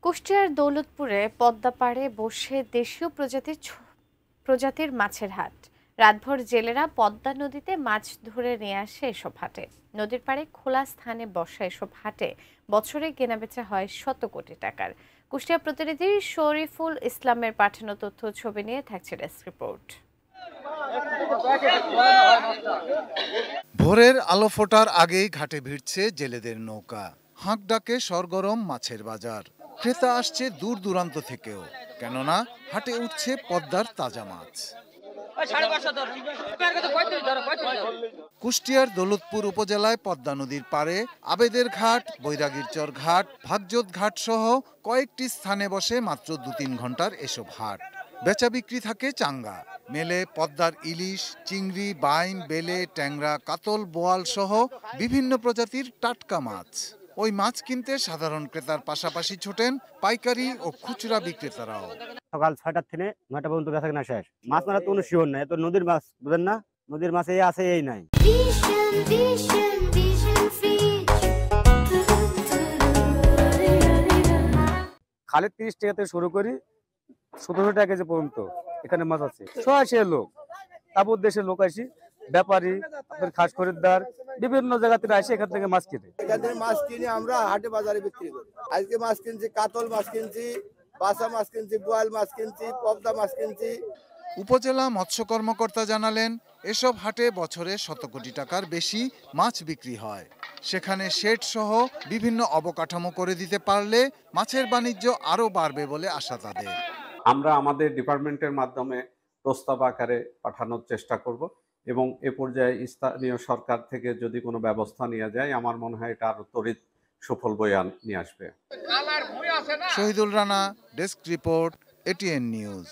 কুষ্টিয়ার দৌলতপুরে পদ্মা পাড়ে বসে দেশীয় প্রজাতির মাছের হাট। রাতভর জেলেরা পদ্মা নদীতে মাছ ধরে নিয়ে আসে এসব হাটে। নদীর পাড়ে খোলা স্থানে বসা এসব হাটে বছরে কেনাবেচা হয় শত কোটি টাকার। কুষ্টিয়া প্রতিনিধি শরীফুল ইসলামের পাঠানো তথ্য ছবি নিয়ে থাকছে ডেস্ক রিপোর্ট। ভোরের আলো ফোটার আগেই ঘাটে ভিড়ছে জেলেদের নৌকা। হাঁক ডাকে সরগরম মাছের বাজার। ক্রেতা আসছে দূর দূরান্ত থেকেও, কেননা হাটে উঠছে পদ্মার তাজা মাছ। কুষ্টিয়ার দৌলতপুর উপজেলায় পদ্মা নদীর পাড়ে আবেদের ঘাট, বৈরাগীরচর ঘাট, ভাগজোত ঘাট সহ কয়েকটি স্থানে বসে মাত্র ২-৩ ঘন্টার এসব হাট। বেচা বিক্রি থাকে চাঙ্গা। মেলে পদ্মার ইলিশ, চিংড়ি, বাইম, বেলে, ট্যাংরা, কাতল, বোয়াল সহ বিভিন্ন প্রজাতির টাটকা মাছ। ওই মাছ কিনতে সাধারণ ক্রেতার পাশাপাশি ছোটেন পাইকারি ও খুচরা বিক্রেতারাও। সকাল ৬টা থেকে ৯টা পর্যন্ত বেচা কেনা শেষ। মাছ মারা তো কোনো শিওর নাই, তো নদীর মাছ বুঝেন না, নদীর মাছ এই আছে এই নাই। খালি ৩০ টাকা থেকে শুরু করি ১৭০০ টাকা কেজি পর্যন্ত এখানে মাছ আছে। সরাসরি লোক, তারপর দেশের লোক আসি, ব্যাপারী, আপনার খাস খরিদ্দার বিভিন্ন জায়গা থেকে আসে এখান থেকে মাছ কিনে। এখান থেকে মাছ কিনে আমরা হাটে বাজারে বিক্রি করি। আজকে মাছ কিনছি, কাতল মাছ কিনছি, বাসা মাছ কিনছি, বোয়াল মাছ কিনছি, পদ্মা মাছ কিনছি। উপজেলা মৎস্য কর্মকর্তা জানালেন, এসব হাটে বছরে শত কোটি টাকার বেশি মাছ বিক্রি হয়। সেখানে শেড সহ বিভিন্ন অবকাঠামো করে দিতে পারলে মাছের বাণিজ্য আরও বাড়বে বলে আশা তাদের। আমরা আমাদের ডিপার্টমেন্টের মাধ্যমে প্রস্তাব আকারে পাঠানোর চেষ্টা করব এবং এ পর্যায়ে স্থানীয় সরকার থেকে যদি কোনো ব্যবস্থা নেওয়া যায়, আমার মনে হয় এটা আরো তড়িৎ সুফল বয়ে নিয়ে আসবে। Shahidul Rana, desk report, ATN news.